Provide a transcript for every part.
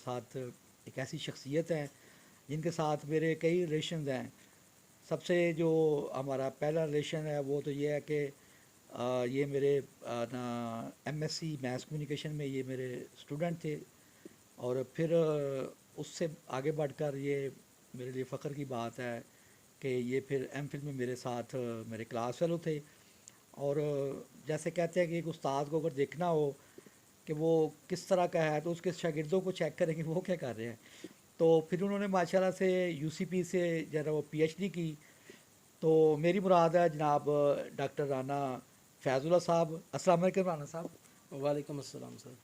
साथ एक ऐसी शख्सियत है जिनके साथ मेरे कई रिलेशंस हैं। सबसे जो हमारा पहला रिलेशन है वो तो ये है कि ये मेरे ना एमएससी मैथ कम्युनिकेशन में ये मेरे स्टूडेंट थे। और फिर उससे आगे बढ़कर ये मेरे लिए फ़ख्र की बात है कि ये फिर एमफिल में मेरे साथ मेरे क्लास फेलो थे। और जैसे कहते हैं कि एक उस्ताद को अगर देखना हो कि वो किस तरह का है तो उसके शागिर्दों को चेक करेंगे वो क्या कर रहे हैं। तो फिर उन्होंने माशाल्लाह से यूसीपी से जरा वो पीएचडी की। तो मेरी मुराद है जनाब डॉक्टर राना फैज़ुल्लाह साहब। अस्सलाम वालेकुम राना साहब। वालेकुम अस्सलाम सर।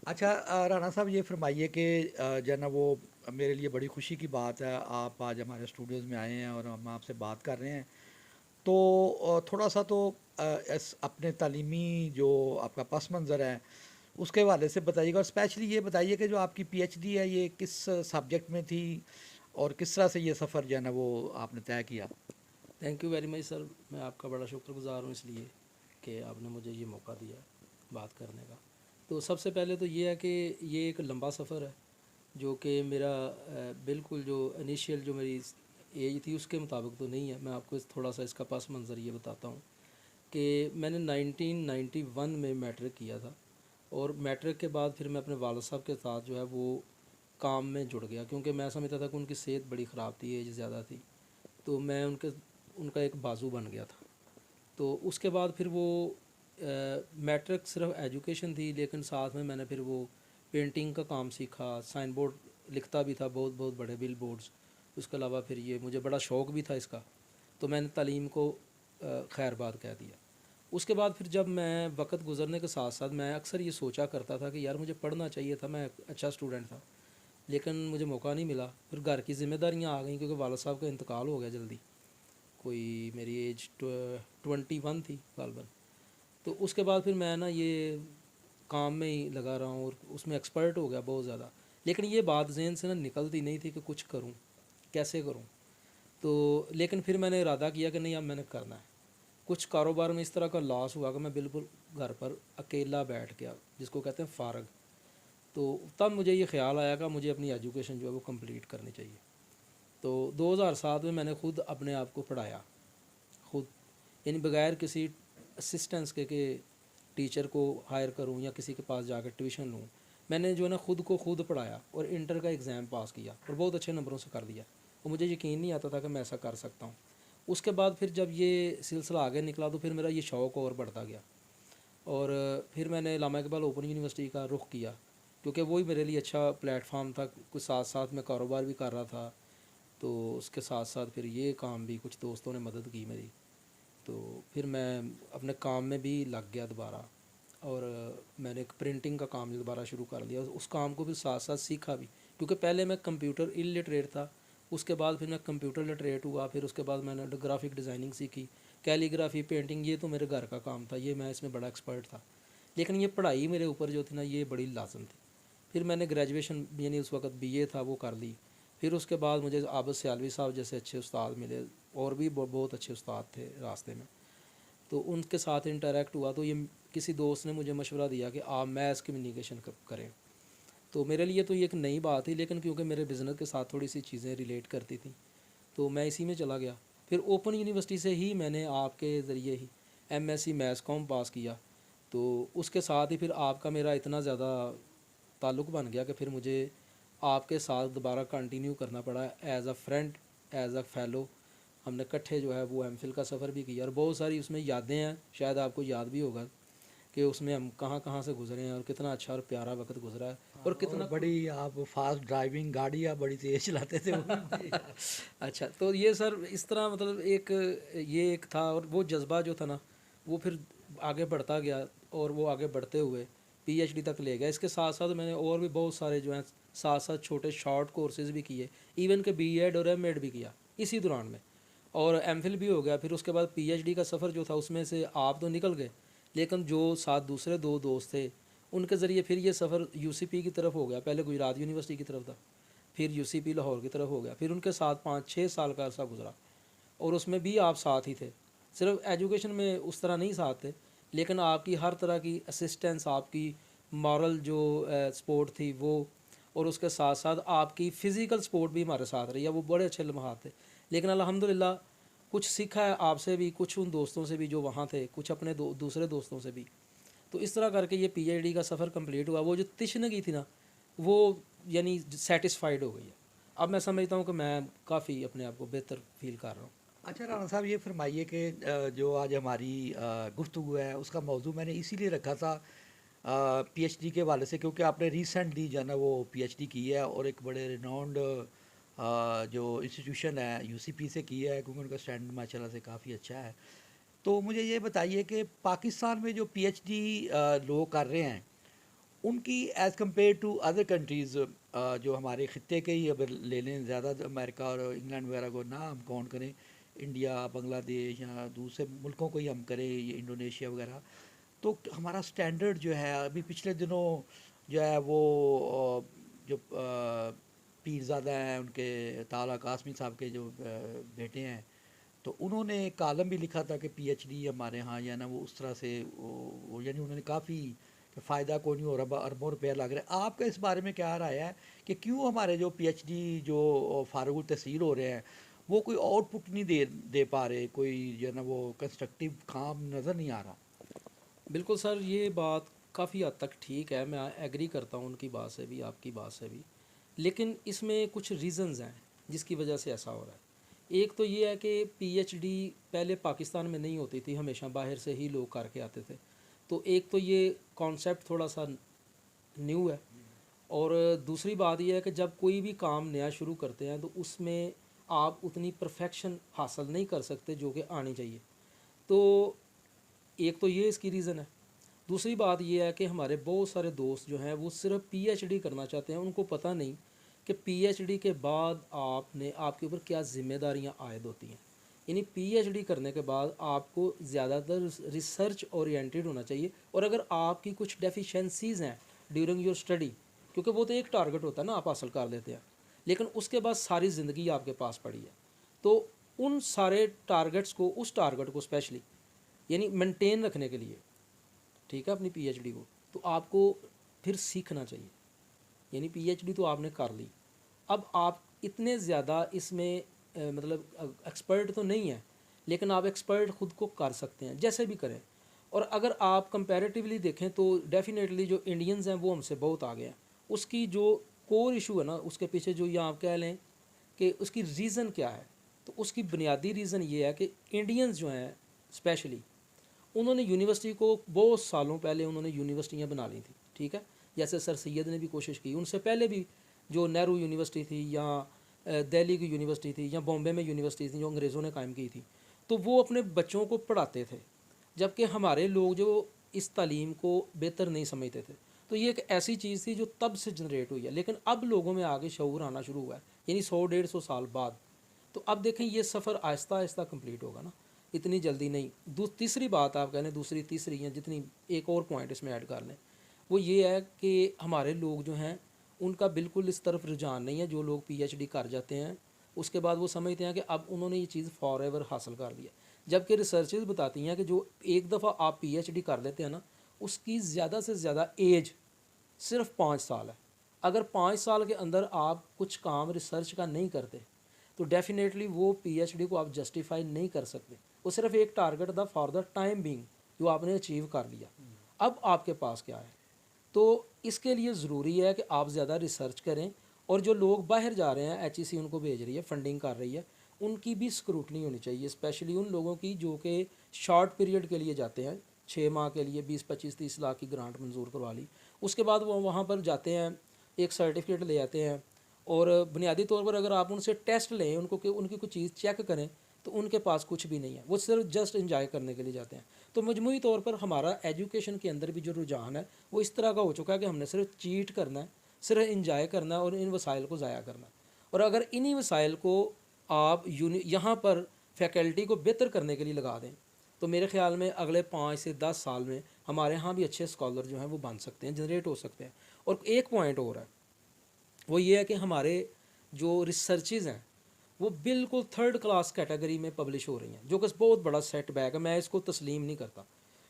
अच्छा राना साहब ये फरमाइए कि जो है ना वो मेरे लिए बड़ी खुशी की बात है आप आज हमारे स्टूडियोज़ में आए हैं और हम आपसे बात कर रहे हैं। तो थोड़ा सा तो अपने तालीमी जो आपका पस मंज़र है उसके हवाले से बताइएगा, और स्पेशली ये बताइए कि जो आपकी पीएचडी है ये किस सब्जेक्ट में थी और किस तरह से ये सफ़र जो है ना वो आपने तय किया। Thank you very much sir. मैं आपका बड़ा शुक्रगुजार हूँ इसलिए कि आपने मुझे ये मौका दिया बात करने का। तो सबसे पहले तो ये है कि ये एक लंबा सफ़र है जो कि मेरा बिल्कुल जो इनिशियल जो मेरी एज थी उसके मुताबिक तो नहीं है। मैं आपको थोड़ा सा इसका पस मंज़र ये बताता हूँ कि मैंने 1991 में मैट्रिक किया था और मैट्रिक के बाद फिर मैं अपने वालिद साहब के साथ जो है वो काम में जुड़ गया, क्योंकि मैं समझता था कि उनकी सेहत बड़ी ख़राब थी, एज ज़्यादा थी। तो मैं उनका एक बाजू बन गया था। तो उसके बाद फिर वो मैट्रिक सिर्फ एजुकेशन थी, लेकिन साथ में मैंने फिर वो पेंटिंग का काम सीखा, साइन बोर्ड लिखता भी था, बहुत बहुत बड़े बिल बोर्ड्स। उसके अलावा फिर ये मुझे बड़ा शौक़ भी था इसका, तो मैंने तालीम को खैरबाद कह दिया। उसके बाद फिर जब मैं वक्त गुजरने के साथ साथ मैं अक्सर ये सोचा करता था कि यार मुझे पढ़ना चाहिए था, मैं अच्छा स्टूडेंट था, लेकिन मुझे मौका नहीं मिला। फिर घर की ज़िम्मेदारियाँ आ गई क्योंकि वालिद साहब का इंतकाल हो गया जल्दी, कोई मेरी एज 21 थी गालबन। तो उसके बाद फिर मैं ना ये काम में ही लगा रहा हूँ और उसमें एक्सपर्ट हो गया बहुत ज़्यादा। लेकिन ये बात जहन से ना निकलती नहीं थी कि कुछ करूँ, कैसे करूँ। तो लेकिन फिर मैंने इरादा किया कि नहीं, अब मैंने करना है। कुछ कारोबार में इस तरह का लॉस हुआ कि मैं बिल्कुल घर पर अकेला बैठ गया, जिसको कहते हैं फ़ारग। तो तब मुझे ये ख़्याल आया कि मुझे अपनी एजुकेशन जो है वो कंप्लीट करनी चाहिए। तो 2007 में मैंने ख़ुद अपने आप को पढ़ाया, ख़ुद, यानी बग़ैर किसी असिस्टेंस के टीचर को हायर करूं या किसी के पास जाकर ट्यूशन लूं। मैंने जो है ना ख़ुद को ख़ुद पढ़ाया और इंटर का एग्ज़ाम पास किया और बहुत अच्छे नंबरों से कर दिया। और मुझे यकीन नहीं आता था कि मैं ऐसा कर सकता हूँ। उसके बाद फिर जब ये सिलसिला आगे निकला तो फिर मेरा ये शौक़ और बढ़ता गया और फिर मैंने इलामा इकबाल ओपन यूनिवर्सिटी का रुख किया, क्योंकि वही मेरे लिए अच्छा प्लेटफार्म था। कुछ साथ साथ मैं कारोबार भी कर रहा था, तो उसके साथ साथ फिर ये काम भी कुछ दोस्तों ने मदद की मेरी। तो फिर मैं अपने काम में भी लग गया दोबारा और मैंने एक प्रिंटिंग का काम दोबारा शुरू कर दिया। उस काम को भी साथ साथ सीखा भी, क्योंकि पहले मैं कंप्यूटर इलिटरेट था। उसके बाद फिर मैं कंप्यूटर लिटरेट हुआ, फिर उसके बाद मैंने ग्राफिक डिज़ाइनिंग सीखी, कैलीग्राफी, पेंटिंग, ये तो मेरे घर का काम था, ये मैं इसमें बड़ा एक्सपर्ट था। लेकिन ये पढ़ाई मेरे ऊपर जो थी ना ये बड़ी लाजम थी। फिर मैंने ग्रेजुएशन यानी उस वक्त बीए था वो कर ली। फिर उसके बाद मुझे आबिद सियालवी साहब जैसे अच्छे उस्ताद मिले, और भी बहुत अच्छे उस्ताद थे रास्ते में। तो उनके साथ इंटरेक्ट हुआ तो ये किसी दोस्त ने मुझे मशवरा दिया कि आप मैथ्स कम्युनिकेशन करें। तो मेरे लिए तो ये एक नई बात थी, लेकिन क्योंकि मेरे बिज़नेस के साथ थोड़ी सी चीज़ें रिलेट करती थी तो मैं इसी में चला गया। फिर ओपन यूनिवर्सिटी से ही मैंने आपके ज़रिए ही एमएससी मैथ्स कॉम पास किया। तो उसके साथ ही फिर आपका मेरा इतना ज़्यादा ताल्लुक़ बन गया कि फिर मुझे आपके साथ दोबारा कंटिन्यू करना पड़ा as a friend, as a fellow. हमने इकट्ठे जो है वो एमफिल का सफ़र भी किया और बहुत सारी उसमें यादें हैं, शायद आपको याद भी होगा कि उसमें हम कहाँ कहाँ से गुज़रे हैं और कितना अच्छा और प्यारा वक्त गुज़रा है और और कितना बड़ी आप फास्ट ड्राइविंग गाड़ियाँ बड़ी तेज़ चलाते थे वो भी मुझे याद है। अच्छा, तो ये सर इस तरह मतलब एक ये एक था और वो जज्बा जो था ना वो फिर आगे बढ़ता गया और वो आगे बढ़ते हुए पीएचडी तक ले गया। इसके साथ साथ मैंने और भी बहुत सारे जो हैं साथ साथ छोटे शॉर्ट कोर्सेज़ भी किए, इवन के बीएड और एमएड भी किया इसी दौरान में, और एमफिल भी हो गया। फिर उसके बाद पीएचडी का सफ़र जो था उसमें से आप तो निकल गए, लेकिन जो साथ दूसरे दो दोस्त थे उनके ज़रिए फिर ये सफ़र यूसीपी की तरफ हो गया। पहले गुजरात यूनिवर्सिटी की तरफ था, फिर यूसीपी लाहौर की तरफ हो गया। फिर उनके साथ 5-6 साल का अरसा गुजरा और उसमें भी आप साथ ही थे। सिर्फ एजुकेशन में उस तरह नहीं साथ थे, लेकिन आपकी हर तरह की असिस्टेंस, आपकी मॉरल जो सपोर्ट थी वो, और उसके साथ साथ आपकी फ़िज़िकल सपोर्ट भी हमारे साथ रही है। वो बड़े अच्छे लम्हात थे। लेकिन अल्हम्दुलिल्लाह कुछ सीखा है आपसे भी, कुछ उन दोस्तों से भी जो वहाँ थे, कुछ अपने दूसरे दोस्तों से भी। तो इस तरह करके ये पीएचडी का सफ़र कंप्लीट हुआ। वो जो तशनगी थी ना, वो यानी सेटिस्फाइड हो गई है। अब मैं समझता हूँ कि मैं काफ़ी अपने आप को बेहतर फील कर रहा हूँ। अच्छा राना साहब, ये फरमाइए कि जो आज हमारी गुफ्तगू है उसका मौजू मैंने इसीलिए रखा था पीएचडी के हवाले से, क्योंकि आपने रिसेंटली जो है ना वो पीएचडी की है और एक बड़े रिनाउंड जो इंस्टीट्यूशन है यूसीपी से की है, क्योंकि उनका स्टैंडर्ड माशाल्लाह से काफ़ी अच्छा है। तो मुझे ये बताइए कि पाकिस्तान में जो पीएचडी लोग कर रहे हैं उनकी age compare to other countries, जो हमारे ख़त्े के ही अगर ले लें, ज़्यादा अमेरिका और इंग्लैंड वगैरह को ना हम काउंट करें, इंडिया, बांग्लादेश या दूसरे मुल्कों को ही हम करें, ये इंडोनेशिया वगैरह, तो हमारा स्टैंडर्ड जो है अभी पिछले दिनों जो है वो जो पीरज़ादा हैं उनके ताला कासमी साहब के जो बेटे हैं, तो उन्होंने कालम भी लिखा था कि पीएचडी हमारे यहाँ या ना वो उस तरह से वो यानी उन्होंने काफ़ी कि फ़ायदा कोई नहीं हो रहा, अरबों रुपया लग रहा है। आपका इस बारे में क्या राय है कि क्यों हमारे जो पीएचडी जो फारुल तहसील हो रहे हैं वो कोई आउटपुट नहीं दे पा रहे, कोई जो है ना वो कंस्ट्रक्टिव काम नज़र नहीं आ रहा? बिल्कुल सर, ये बात काफ़ी हद तक ठीक है, मैं एग्री करता हूँ उनकी बात से भी, आपकी बात से भी। लेकिन इसमें कुछ रीज़न्स हैं जिसकी वजह से ऐसा हो रहा है। एक तो ये है कि पीएचडी पहले पाकिस्तान में नहीं होती थी, हमेशा बाहर से ही लोग करके आते थे। तो एक तो ये कॉन्सेप्ट थोड़ा सा न्यू है, और दूसरी बात यह है कि जब कोई भी काम नया शुरू करते हैं तो उसमें आप उतनी परफेक्शन हासिल नहीं कर सकते जो कि आनी चाहिए। तो एक तो ये इसकी रीज़न है। दूसरी बात ये है कि हमारे बहुत सारे दोस्त जो हैं वो सिर्फ पीएचडी करना चाहते हैं, उनको पता नहीं कि पीएचडी के बाद आपने आपके ऊपर क्या ज़िम्मेदारियां आयद होती हैं। यानी पीएचडी करने के बाद आपको ज़्यादातर रिसर्च ओरिएंटेड होना चाहिए, और अगर आपकी कुछ डेफिशिएंसीज़ हैं ड्यूरिंग योर स्टडी, क्योंकि वो तो एक टारगेट होता है ना, आप हासिल कर लेते हैं, लेकिन उसके बाद सारी ज़िंदगी आपके पास पड़ी है। तो उन सारे टारगेट्स को, उस टारगेट को स्पेशली यानी मेंटेन रखने के लिए, ठीक है, अपनी पीएचडी को, तो आपको फिर सीखना चाहिए। यानी पीएचडी तो आपने कर ली, अब आप इतने ज़्यादा इसमें मतलब एक्सपर्ट तो नहीं है, लेकिन आप एक्सपर्ट ख़ुद को कर सकते हैं, जैसे भी करें। और अगर आप कंपैरेटिवली देखें तो डेफिनेटली जो इंडियंस हैं वो हमसे बहुत आगे हैं। उसकी जो कोर इशू है ना, उसके पीछे जो ये आप कह लें कि उसकी रीज़न क्या है, तो उसकी बुनियादी रीज़न ये है कि इंडियंस जो हैं स्पेशली, उन्होंने यूनिवर्सिटी को बहुत सालों पहले उन्होंने यूनिवर्सिटियाँ बना ली थी, ठीक है। जैसे सर सैयद ने भी कोशिश की, उनसे पहले भी जो नेहरू यूनिवर्सिटी थी या दिल्ली की यूनिवर्सिटी थी या बॉम्बे में यूनिवर्सिटी थी जो अंग्रेज़ों ने कायम की थी, तो वो अपने बच्चों को पढ़ाते थे, जबकि हमारे लोग जो इस तालीम को बेहतर नहीं समझते थे। तो ये एक ऐसी चीज़ थी जो तब से जनरेट हुई है, लेकिन अब लोगों में आगे शऊर आना शुरू हुआ है, यानी 100-150 साल बाद। तो अब देखें ये सफ़र आहिस्ता आहिस्ता कंप्लीट होगा ना, इतनी जल्दी नहीं। तीसरी बात आप कह लें, दूसरी तीसरी या जितनी, एक और पॉइंट इसमें ऐड कर लें, वो ये है कि हमारे लोग जो हैं उनका बिल्कुल इस तरफ रुझान नहीं है। जो लोग पीएचडी कर जाते हैं उसके बाद वो समझते हैं कि अब उन्होंने ये चीज़ फॉर एवर हासिल कर लिया, जबकि रिसर्चेज बताती हैं कि जो एक दफ़ा आप पीएचडी कर लेते हैं ना, उसकी ज़्यादा से ज़्यादा एज सिर्फ 5 साल है। अगर 5 साल के अंदर आप कुछ काम रिसर्च का नहीं करते तो डेफिनेटली वो पीएचडी को आप जस्टिफाई नहीं कर सकते। वो सिर्फ एक टारगेट था फॉर द टाइम बीइंग, जो आपने अचीव कर लिया। अब आपके पास क्या है? तो इसके लिए ज़रूरी है कि आप ज़्यादा रिसर्च करें, और जो लोग बाहर जा रहे हैं, एचईसी उनको भेज रही है, फंडिंग कर रही है, उनकी भी स्क्रूटनी होनी चाहिए, स्पेशली उन लोगों की जो कि शॉर्ट पीरियड के लिए जाते हैं, 6 माह के लिए 20-25-30 लाख की ग्रांट मंजूर करवा ली, उसके बाद वो वहाँ पर जाते हैं, एक सर्टिफिकेट ले आते हैं, और बुनियादी तौर पर अगर आप उनसे टेस्ट लें, उनको कि उनकी कोई चीज़ चेक करें, तो उनके पास कुछ भी नहीं है, वो सिर्फ जस्ट इंजॉय करने के लिए जाते हैं। तो मजमूई तौर पर हमारा एजुकेशन के अंदर भी जो रुझान है वो इस तरह का हो चुका है कि हमने सिर्फ चीट करना है, सिर्फ इंजॉय करना है और इन वसाइल को ज़ाया करना है। और अगर इन्हीं वसाइल को आप यहाँ पर फैकल्टी को बेहतर करने के लिए लगा दें, तो मेरे ख्याल में अगले 5 से 10 साल में हमारे यहाँ भी अच्छे स्कॉलर जो हैं वो बन सकते हैं, जनरेट हो सकते हैं। और एक पॉइंट और है, वो ये है कि हमारे जो रिसर्चेज़ हैं वो बिल्कुल थर्ड क्लास कैटेगरी में पब्लिश हो रही हैं, जो कि बहुत बड़ा सेटबैक है, मैं इसको तस्लीम नहीं करता,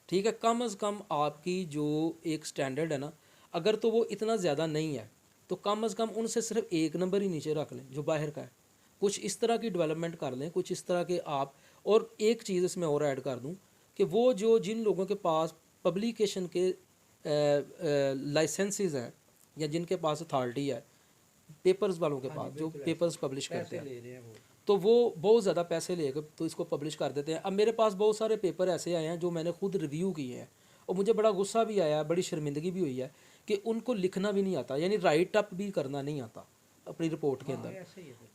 ठीक है। कम अज़ कम आपकी जो एक स्टैंडर्ड है ना, अगर तो वो इतना ज़्यादा नहीं है, तो कम अज़ कम उनसे सिर्फ एक नंबर ही नीचे रख लें जो बाहर का है। कुछ इस तरह की डेवलपमेंट कर लें, कुछ इस तरह के आप। और एक चीज़ इसमें और ऐड कर दूं कि वो जो जिन लोगों के पास पब्लिकेशन के लाइसेंसेस हैं या जिनके पास अथॉरिटी है, पेपर्स वालों के पास जो पेपर्स पब्लिश करते हैं, तो वो बहुत ज़्यादा पैसे लेकर तो इसको पब्लिश कर देते हैं। अब मेरे पास बहुत सारे पेपर ऐसे आए हैं जो मैंने खुद रिव्यू किए हैं, और मुझे बड़ा गुस्सा भी आया, बड़ी शर्मिंदगी भी हुई है कि उनको लिखना भी नहीं आता, यानी राइट अप भी करना नहीं आता अपनी रिपोर्ट के अंदर।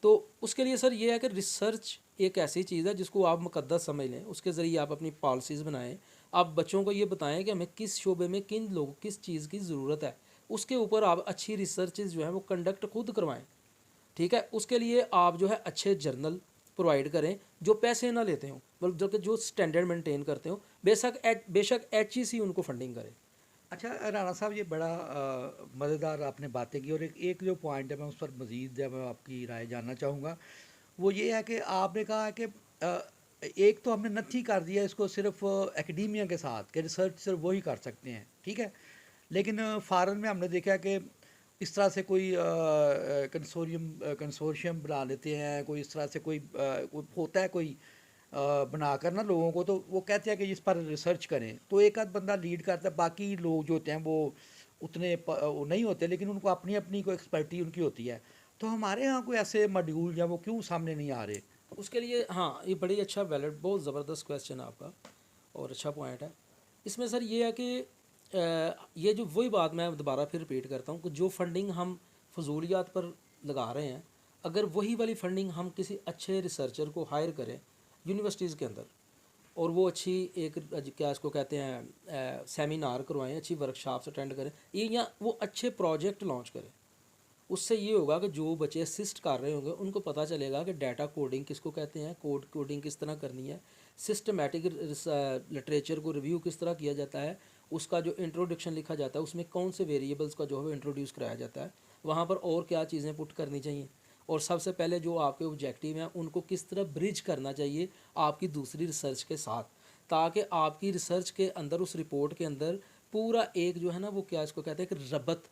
तो उसके लिए सर ये है कि रिसर्च एक ऐसी चीज़ है जिसको आप मुकद्दस समझ लें, उसके ज़रिए आप अपनी पॉलिसीज़ बनाएं, आप बच्चों को ये बताएं कि हमें किस शोबे में किन लोगों किस चीज़ की ज़रूरत है, उसके ऊपर आप अच्छी रिसर्च जो है वो कंडक्ट खुद करवाएं। ठीक है, उसके लिए आप जो है अच्छे जर्नल प्रोवाइड करें जो पैसे ना लेते हों, बल्कि जो स्टैंडर्ड मेंटेन करते हो, बेशक HEC उनको फंडिंग करे। अच्छा राणा साहब, ये बड़ा मज़ेदार आपने बातें की, और एक जो पॉइंट है मैं उस पर मज़ीद मैं आपकी राय जानना चाहूँगा। वो ये है कि आपने कहा है कि एक तो हमने नथी कर दिया इसको सिर्फ एकेडमिया के साथ कि रिसर्च सिर्फ वही कर सकते हैं, ठीक है। लेकिन फ़ॉरेन में हमने देखा कि इस तरह से कोई कंसोर्शियम बना लेते हैं, कोई इस तरह से कोई होता है कोई बनाकर ना लोगों को, तो वो कहते हैं कि इस पर रिसर्च करें, तो एक आध बंदा लीड करता है, बाकी लोग जो होते हैं वो उतने वो नहीं होते, लेकिन उनको अपनी अपनी कोई एक्सपर्टी उनकी होती है। तो हमारे यहाँ कोई ऐसे मॉड्यूल या वो क्यों सामने नहीं आ रहे? उसके लिए हाँ, ये बड़ी अच्छा वैलिड बहुत ज़बरदस्त क्वेश्चन है आपका और अच्छा पॉइंट है। इसमें सर ये है कि ये जो वही बात मैं दोबारा फिर रिपीट करता हूँ कि जो फंडिंग हम फजूलियात पर लगा रहे हैं, अगर वही वाली फंडिंग हम किसी अच्छे रिसर्चर को हायर करें यूनिवर्सिटीज़ के अंदर, और वो अच्छी एक क्या इसको कहते हैं सेमिनार करवाएं, अच्छी वर्कशॉप्स अटेंड करें, ये या वो अच्छे प्रोजेक्ट लॉन्च करें, उससे ये होगा कि जो बच्चे असिस्ट कर रहे होंगे उनको पता चलेगा कि डाटा कोडिंग किसको कहते हैं, कोडिंग किस तरह करनी है, सिस्टमेटिक लिटरेचर को रिव्यू किस तरह किया जाता है, उसका जो इंट्रोडक्शन लिखा जाता है उसमें कौन से वेरिएबल्स का जो है इंट्रोड्यूस कराया जाता है, वहाँ पर और क्या चीज़ें पुट करनी चाहिए, और सबसे पहले जो आपके ऑब्जेक्टिव हैं उनको किस तरह ब्रिज करना चाहिए आपकी दूसरी रिसर्च के साथ, ताकि आपकी रिसर्च के अंदर उस रिपोर्ट के अंदर पूरा एक जो है ना वो क्या इसको कहते हैं कि रबत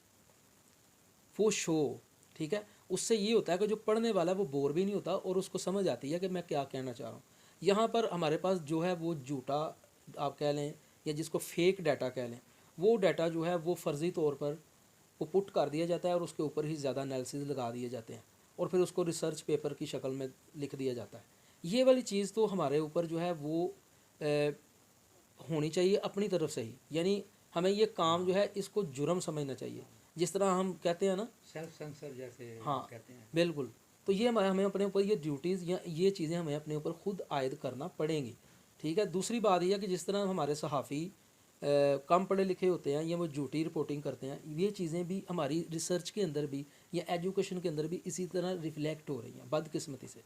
वो शो। ठीक है, उससे ये होता है कि जो पढ़ने वाला है वो बोर भी नहीं होता और उसको समझ आती है कि मैं क्या कहना चाह रहा हूँ। यहाँ पर हमारे पास जो है वो झूठा आप कह लें या जिसको फेक डाटा कह लें, वो डाटा जो है वो फ़र्ज़ी तौर पर वो पुट कर दिया जाता है और उसके ऊपर ही ज़्यादा एनालिसिस लगा दिए जाते हैं और फिर उसको रिसर्च पेपर की शक्ल में लिख दिया जाता है। ये वाली चीज़ तो हमारे ऊपर जो है वो होनी चाहिए अपनी तरफ से ही, यानी हमें ये काम जो है इसको जुर्म समझना चाहिए, जिस तरह हम कहते हैं ना सेल्फ सेंसर जैसे हाँ कहते हैं। बिल्कुल। तो ये हमें अपने ऊपर ये ड्यूटीज़ या ये चीज़ें हमें अपने ऊपर खुद आयद करना पड़ेंगी। ठीक है, दूसरी बात यह है कि जिस तरह हमारे सहाफ़ी कम पढ़े लिखे होते हैं या वो झूठी रिपोर्टिंग करते हैं, ये चीज़ें भी हमारी रिसर्च के अंदर भी या एजुकेशन के अंदर भी इसी तरह रिफ्लेक्ट हो रही हैं बदकिस्मती से।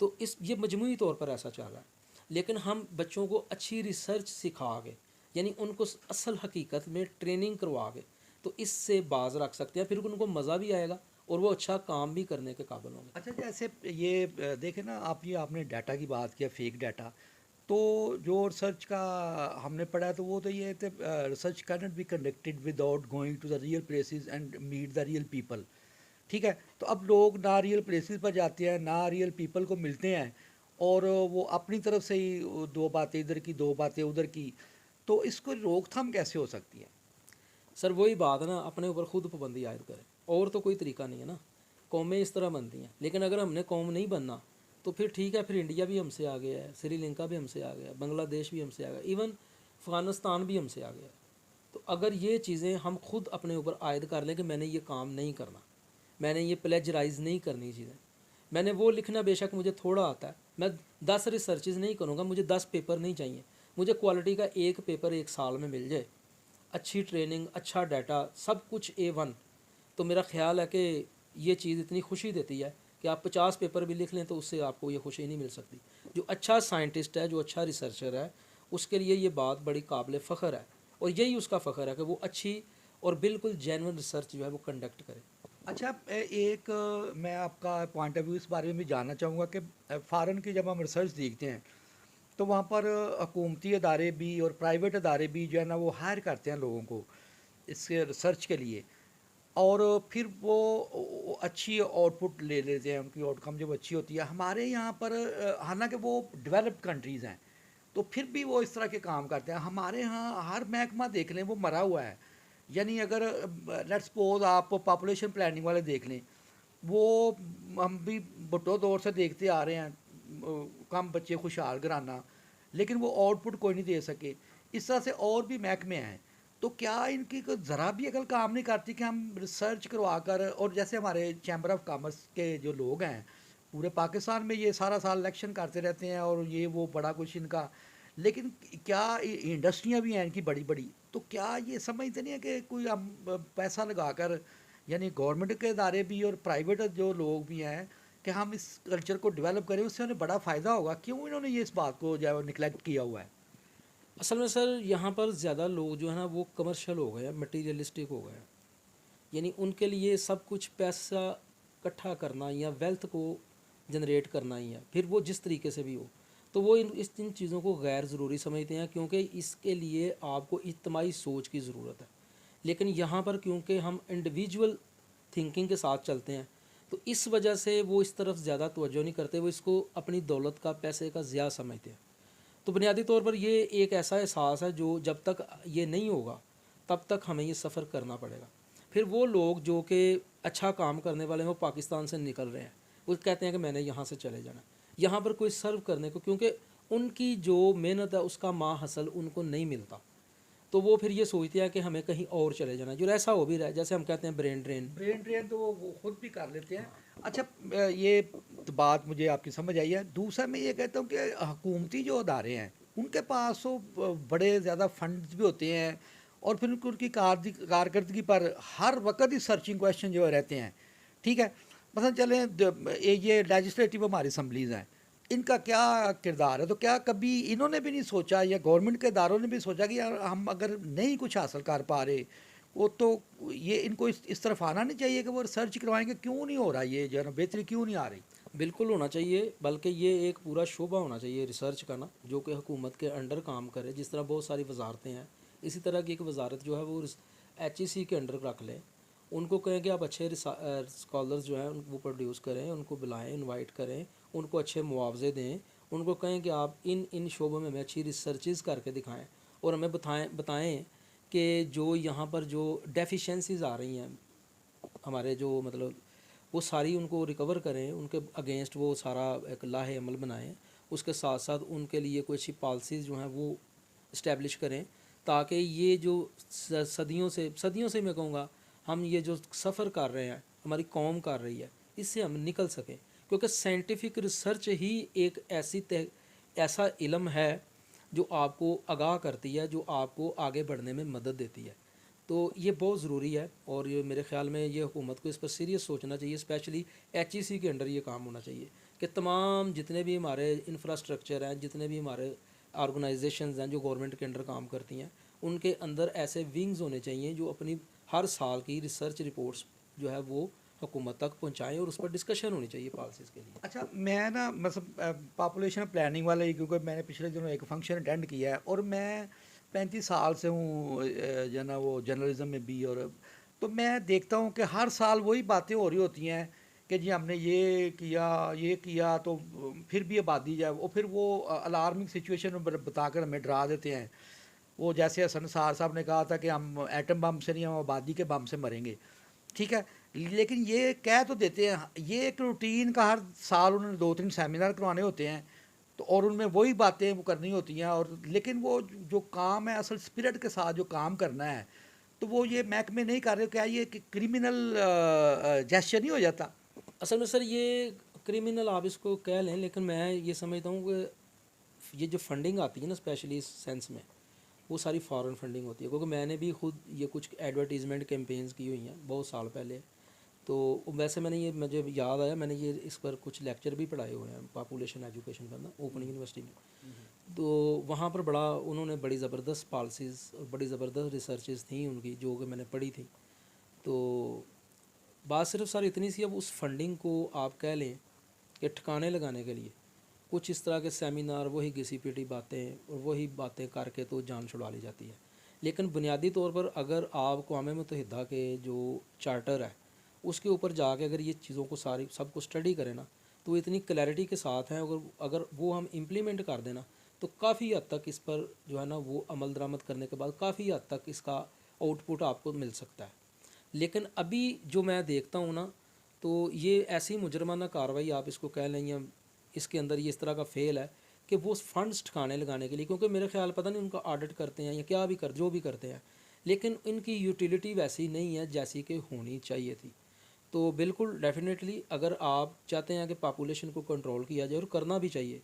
तो इस ये मजमूई तौर पर ऐसा चल रहा है, लेकिन हम बच्चों को अच्छी रिसर्च सिखा के यानी उनको असल हकीकत में ट्रेनिंग करवा के तो इससे बाज रख सकते हैं, फिर उनको मज़ा भी आएगा और वो अच्छा काम भी करने के काबिल होंगे। अच्छा, जैसे ये देखें ना आप, ये आपने डाटा की बात किया, फेक डाटा, तो जो रिसर्च का हमने पढ़ा है तो वो तो ये है कि research can not be conducted without going to the real places and meet the real people. ठीक है, तो अब लोग ना रियल प्लेसेस पर जाते हैं ना रियल पीपल को मिलते हैं, और वो अपनी तरफ से ही दो बातें इधर की दो बातें उधर की, तो इसको रोकथाम कैसे हो सकती है? सर वही बात ना, अपने ऊपर खुद पाबंदी आयद करें, और तो कोई तरीका नहीं है ना। कौमें इस तरह बनती हैं, लेकिन अगर हमने कौम नहीं बनना तो फिर ठीक है, फिर इंडिया भी हमसे आ गया है, श्रीलंका भी हमसे आ गया, बांग्लादेश भी हमसे आ गया, इवन अफ़गानिस्तान भी हमसे आ गया। तो अगर ये चीज़ें हम खुद अपने ऊपर आयद कर लें कि मैंने ये काम नहीं करना, मैंने ये प्लेजराइज नहीं करनी चीज़ें, मैंने वो लिखना बेशक मुझे थोड़ा आता है, मैं 10 रिसर्चेज नहीं करूँगा, मुझे 10 पेपर नहीं चाहिए, मुझे क्वालिटी का एक पेपर एक साल में मिल जाए, अच्छी ट्रेनिंग, अच्छा डाटा, सब कुछ A1, तो मेरा ख्याल है कि ये चीज़ इतनी खुशी देती है कि आप 50 पेपर भी लिख लें तो उससे आपको ये खुशी नहीं मिल सकती। जो अच्छा साइंटिस्ट है, जो अच्छा रिसर्चर है, उसके लिए ये बात बड़ी काबिल फ़ख्र है, और यही उसका फ़ख्र है कि वो अच्छी और बिल्कुल जेन्युइन रिसर्च जो है वो कंडक्ट करे। अच्छा, एक मैं आपका पॉइंट ऑफ व्यू इस बारे में भी जानना चाहूँगा कि फ़ॉरेन की जब हम रिसर्च देखते हैं तो वहाँ पर हुकूमती अदारे भी और प्राइवेट अदारे भी जो है ना वो हायर करते हैं लोगों को इसके रिसर्च के लिए। और फिर वो अच्छी आउटपुट ले लेते हैं, उनकी आउटकम जब अच्छी होती है। हमारे यहाँ पर हालांकि वो डेवलप्ड कंट्रीज़ हैं, तो फिर भी वो इस तरह के काम करते हैं। हमारे यहाँ हर महकमा देख लें वो मरा हुआ है। यानी अगर लेट्स सपोज आप पॉपुलेशन प्लानिंग वाले देख लें, वो हम भी भुट्टो दौर से देखते आ रहे हैं, कम बच्चे खुशहाल घराना, लेकिन वो आउटपुट कोई नहीं दे सके। इस तरह से और भी महकमे हैं, तो क्या इनकी कोई ज़रा भी अकल काम नहीं करती कि हम रिसर्च करवा कर, और जैसे हमारे चैम्बर ऑफ कॉमर्स के जो लोग हैं पूरे पाकिस्तान में, ये सारा साल इलेक्शन करते रहते हैं और ये वो बड़ा कुछ इनका, लेकिन क्या इंडस्ट्रियाँ भी हैं इनकी बड़ी बड़ी, तो क्या ये समझते नहीं है कि कोई हम पैसा लगाकर, यानी गवर्नमेंट के इदारे भी और प्राइवेट जो लोग भी हैं, कि हम इस कल्चर को डेवलप करें, उससे उन्हें बड़ा फ़ायदा होगा। क्यों इन्होंने ये इस बात को जो है निगलेक्ट किया हुआ है? असल में सर यहाँ पर ज़्यादा लोग जो है ना वो कमर्शियल हो गए हैं, मटीरियलिस्टिक हो गए हैं। यानी उनके लिए सब कुछ पैसा इकट्ठा करना या वेल्थ को जनरेट करना ही है, फिर वो जिस तरीके से भी हो। तो वो इन चीज़ों को गैर ज़रूरी समझते हैं, क्योंकि इसके लिए आपको इज्तिमाई सोच की ज़रूरत है। लेकिन यहाँ पर क्योंकि हम इंडिविजुअल थिंकिंग के साथ चलते हैं, तो इस वजह से वो इस तरफ ज़्यादा तवज्जो नहीं करते, वो इसको अपनी दौलत का, पैसे का ज़िया समझते हैं। तो बुनियादी तौर पर ये एक ऐसा एहसास है जो जब तक ये नहीं होगा तब तक हमें ये सफ़र करना पड़ेगा। फिर वो लोग जो कि अच्छा काम करने वाले हैं वो पाकिस्तान से निकल रहे हैं, वो कहते हैं कि मैंने यहाँ से चले जाना, यहाँ पर कोई सर्व करने को, क्योंकि उनकी जो मेहनत है उसका माँ हसल उनको नहीं मिलता, तो वो फिर ये सोचते हैं कि हमें कहीं और चले जाना, जो ऐसा हो भी रहा है। जैसे हम कहते हैं ब्रेन ड्रेन। ब्रेन ड्रेन तो वो खुद भी कर लेते हैं। अच्छा, ये तो बात मुझे आपकी समझ आई है। दूसरा मैं ये कहता हूँ कि हुकूमती जो अदारे हैं उनके पास तो बड़े ज़्यादा फंड्स भी होते हैं, और फिर उनकी कारकर्दगी पर हर वक्त ही सर्चिंग क्वेश्चन जो रहते हैं। ठीक है, मसलन चलें ये लेजिस्लेटिव हमारी असम्बलीज़ हैं, इनका क्या किरदार है? तो क्या कभी इन्होंने भी नहीं सोचा, या गवर्नमेंट के इदारों ने भी सोचा कि यार हम अगर नहीं कुछ हासिल कर पा रहे, वो तो ये इनको इस तरफ आना नहीं चाहिए कि वो रिसर्च करवाएंगे क्यों नहीं हो रहा, ये जो है ना बेहतरी क्यों नहीं आ रही? बिल्कुल होना चाहिए, बल्कि ये एक पूरा शोबा होना चाहिए रिसर्च का ना, जो कि हुकूमत के अंडर काम करे। जिस तरह बहुत सारी वजारतें हैं, इसी तरह की एक वजारत जो है वो HEC के अंडर रख लें। उनको कहें कि आप अच्छे स्कॉलर्स जो हैं वो प्रोड्यूस करें, उनको बुलाएं, इनवाइट करें, उनको अच्छे मुआवजे दें, उनको कहें कि आप इन इन शोबों में हमें अच्छी रिसर्चेज करके दिखाएं, और हमें बताएं कि जो यहाँ पर जो डेफिशिएंसीज आ रही हैं हमारे, जो मतलब वो सारी उनको रिकवर करें, उनके अगेंस्ट वो सारा एक लाहे अमल बनाएं। उसके साथ साथ उनके लिए कोई अच्छी पॉलिसीज़ जो हैं वो इस्टेब्लिश करें, ताकि ये जो सदियों से मैं कहूँगा हम ये जो सफ़र कर रहे हैं, हमारी कौम कर रही है, इससे हम निकल सकें। क्योंकि साइंटिफिक रिसर्च ही एक ऐसा इल्म है जो आपको आगाह करती है, जो आपको आगे बढ़ने में मदद देती है। तो ये बहुत ज़रूरी है, और ये मेरे ख़्याल में ये हुकूमत को इस पर सीरियस सोचना चाहिए। स्पेशली HEC के अंडर ये काम होना चाहिए कि तमाम जितने भी हमारे इंफ्रास्ट्रक्चर हैं, जितने भी हमारे ऑर्गेनाइजेशंस हैं जो गवर्नमेंट के अंडर काम करती हैं, उनके अंदर ऐसे विंग्स होने चाहिए जो अपनी हर साल की रिसर्च रिपोर्ट्स जो है वो हुकूमत तक पहुँचाएँ, और उस पर डिस्कशन होनी चाहिए पॉलिसीज़ के लिए। अच्छा, मैं ना मतलब पॉपुलेशन प्लानिंग वाला ही, क्योंकि मैंने पिछले दिनों एक फंक्शन अटेंड किया है, और मैं 35 साल से हूँ जो है ना वो जर्नलिज्म में भी, और तो मैं देखता हूँ कि हर साल वही बातें हो रही होती हैं कि जी हमने ये किया तो फिर भी आबादी जाए, और फिर वो अलार्मिंग सिचुएशन बताकर हमें डरा देते हैं। वो जैसे हसन सार साहब ने कहा था कि हम एटम बम से नहीं, हम आबादी के बम से मरेंगे। ठीक है, लेकिन ये कह तो देते हैं, ये एक रूटीन का हर साल उन्होंने 2-3 सेमिनार करवाने होते हैं, तो और उनमें वही बातें वो करनी होती हैं, और लेकिन वो जो काम है असल स्पिरिट के साथ जो काम करना है, तो वो ये महकमे नहीं कर रहे। क्या ये क्रिमिनल जेस्चर नहीं हो जाता? असल में सर ये क्रिमिनल आप इसको कह लें, लेकिन मैं ये समझता हूँ कि ये जो फंडिंग आती है ना, स्पेशली इस सेंस में, वो सारी फॉरेन फंडिंग होती है। क्योंकि मैंने भी खुद ये कुछ एडवर्टीज़मेंट कैंपेन्स की हुई हैं बहुत साल पहले। तो वैसे मुझे याद आया, मैंने ये इस पर कुछ लेक्चर भी पढ़ाए हुए हैं पॉपुलेशन एजुकेशन पर ना, ओपन यूनिवर्सिटी में। तो वहाँ पर उन्होंने बड़ी ज़बरदस्त पॉलिसीज़ और बड़ी ज़बरदस्त रिसर्चेज थी उनकी, जो कि मैंने पढ़ी थी। तो बात सिर्फ सर इतनी सी, अब उस फंडिंग को आप कह लें कि ठिकाने लगाने के लिए कुछ इस तरह के सेमिनार, वही घिसी पिटी बातें और वही बातें करके तो जान छुड़ा ली जाती है। लेकिन बुनियादी तौर पर अगर आप अक़वाम मुत्तहिदा के जो चार्टर है उसके ऊपर जाके अगर ये चीज़ों को सारी सबको स्टडी करें ना, तो इतनी क्लैरिटी के साथ हैं, अगर अगर वो हम इम्प्लीमेंट कर देना तो काफ़ी हद तक इस पर जो है ना वो अमल दरामद करने के बाद काफ़ी हद तक इसका आउटपुट आपको मिल सकता है। लेकिन अभी जो मैं देखता हूँ ना, तो ये ऐसी मुजरमाना कार्रवाई आप इसको कह लें या इसके अंदर ये इस तरह का फेल है कि वो फंड्स ठिकाने लगाने के लिए, क्योंकि मेरे ख्याल पता नहीं उनका ऑडिट करते हैं या क्या भी जो भी करते हैं, लेकिन इनकी यूटिलिटी वैसी नहीं है जैसी कि होनी चाहिए थी। तो बिल्कुल डेफिनेटली अगर आप चाहते हैं कि पॉपुलेशन को कंट्रोल किया जाए, और करना भी चाहिए,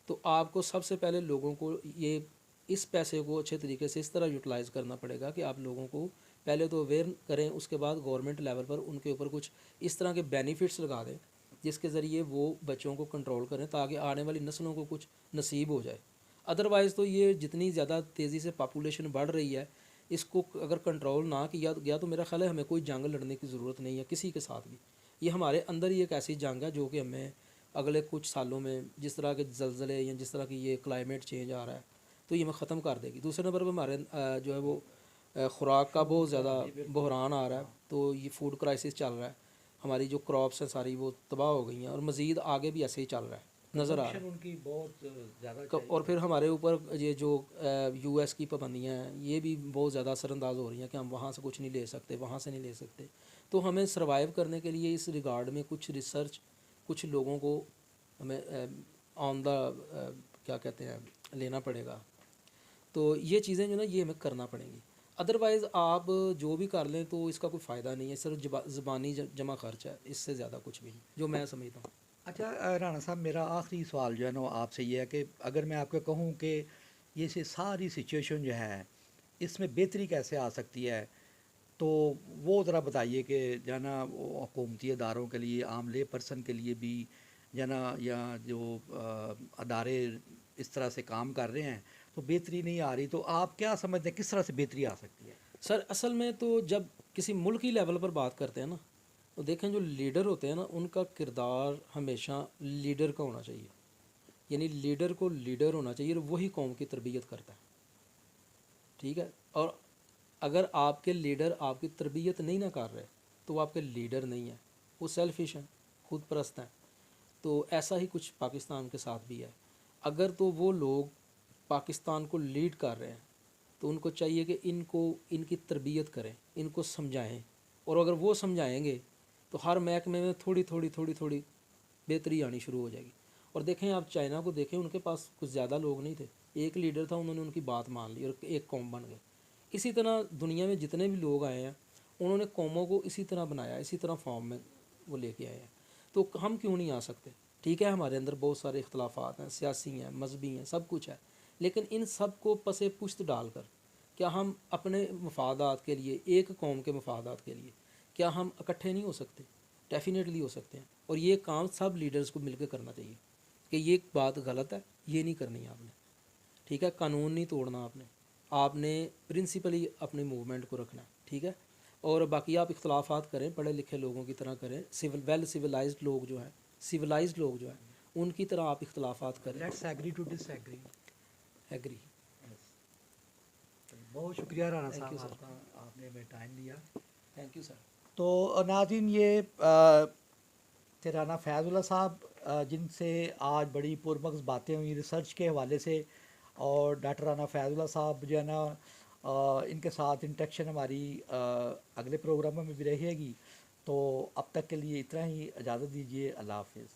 तो आपको सबसे पहले लोगों को ये इस पैसे को अच्छे तरीके से इस तरह यूटिलाइज़ करना पड़ेगा कि आप लोगों को पहले तो अवेयर करें, उसके बाद गवर्नमेंट लेवल पर उनके ऊपर कुछ इस तरह के बेनिफिट्स लगा दें जिसके ज़रिए वो बच्चों को कंट्रोल करें ताकि आने वाली नस्लों को कुछ नसीब हो जाए। अदरवाइज़ तो ये जितनी ज़्यादा तेज़ी से पॉपुलेशन बढ़ रही है, इसको अगर कंट्रोल ना किया गया तो मेरा ख्याल है हमें कोई जंग लड़ने की ज़रूरत नहीं है किसी के साथ भी। ये हमारे अंदर ही एक ऐसी जंग है जो कि हमें अगले कुछ सालों में जिस तरह के ज़लज़ले या जिस तरह की ये क्लाइमेट चेंज आ रहा है तो ये हमें ख़त्म कर देगी। दूसरे नंबर पर हमारे जो है वो ख़ुराक का बहुत ज़्यादा बहरान आ रहा है, तो ये फूड क्राइसिस चल रहा है, हमारी जो क्रॉप्स हैं सारी वो तबाह हो गई हैं और मज़ीद आगे भी ऐसे ही चल रहा है, नज़र आ रहा है उनकी बहुत ज़्यादा। और फिर हमारे ऊपर ये जो यूएस की पाबंदियाँ हैं ये भी बहुत ज़्यादा असरअंदाज हो रही हैं कि हम वहाँ से कुछ नहीं ले सकते, वहाँ से नहीं ले सकते। तो हमें सर्वाइव करने के लिए इस रिगार्ड में कुछ रिसर्च, कुछ लोगों को हमें ऑन द क्या कहते हैं लेना पड़ेगा। तो ये चीज़ें जो ना ये हमें करना पड़ेंगी, अदरवाइज़ आप जो भी कर लें तो इसका कोई फ़ायदा नहीं है, सिर्फ ज़बानी जमा खर्च है, इससे ज़्यादा कुछ भी नहीं जो मैं समझता हूँ। अच्छा राना साहब, मेरा आखिरी सवाल जो है ना आपसे ये है कि अगर मैं आपको कहूँ कि ये से सारी सिचुएशन जो है इसमें बेहतरी कैसे आ सकती है, तो वो ज़रा बताइए कि जाना हुकूमती अदारों के लिए, आम ले पर्सन के लिए भी जाना, या जो अदारे इस तरह से काम कर रहे हैं तो बेहतरी नहीं आ रही, तो आप क्या समझते हैं किस तरह से बेहतरी आ सकती है? सर असल में तो जब किसी मुल्की लेवल पर बात करते हैं ना, तो देखें जो लीडर होते हैं ना उनका किरदार हमेशा लीडर का होना चाहिए, यानी लीडर को लीडर होना चाहिए और वही कौम की तरबियत करता है, ठीक है। और अगर आपके लीडर आपकी तरबियत नहीं ना कर रहे तो वो आपके लीडर नहीं है, वो सेल्फिश हैं, खुद परस्त हैं। तो ऐसा ही कुछ पाकिस्तान के साथ भी है। अगर तो वो लोग पाकिस्तान को लीड कर रहे हैं तो उनको चाहिए कि इनको इनकी तरबियत करें, इनको समझाएं, और अगर वो समझाएंगे तो हर महकमे में थोड़ी थोड़ी बेहतरी आनी शुरू हो जाएगी। और देखें आप चाइना को देखें, उनके पास कुछ ज़्यादा लोग नहीं थे, एक लीडर था, उन्होंने उनकी बात मान ली और एक कौम बन गए। इसी तरह दुनिया में जितने भी लोग आए हैं उन्होंने कौमों को इसी तरह बनाया, इसी तरह फॉर्म में वो लेके आए हैं। तो हम क्यों नहीं आ सकते? ठीक है, हमारे अंदर बहुत सारे इख्तलाफात हैं, सियासी हैं, मजहबी हैं, सब कुछ है, लेकिन इन सब को पसे पुश्त डालकर क्या हम अपने मफादात के लिए, एक कौम के मफादात के लिए क्या हम इकट्ठे नहीं हो सकते? डेफिनेटली हो सकते हैं। और ये काम सब लीडर्स को मिलकर करना चाहिए कि ये बात गलत है, ये नहीं करनी है आपने, ठीक है। कानून नहीं तोड़ना आपने प्रिंसिपली अपने मूवमेंट को रखना है, ठीक है। और बाकी आप इख्तलाफात करें, पढ़े लिखे लोगों की तरह करें, सिविलाइज्ड लोग जो हैं उनकी तरह आप इख्तलाफात करें। Let's agree to disagree. Agree. बहुत शुक्रिया राना Thank you, साहब, sir. आपका आपने हमें टाइम दिया। Thank you sir. तो नाज़रीन, ये थे राना फैज़ुल्लाह साहब, जिनसे आज बड़ी पुरमग़ज़ बातें हुई रिसर्च के हवाले से, और डॉक्टर राना फैज़ुल्लाह साहब जो है ना इनके साथ इंटरेक्शन हमारी अगले प्रोग्रामों में भी रहेगी। तो अब तक के लिए इतना ही, इजाज़त दीजिए, अल्लाह हाफ़िज़।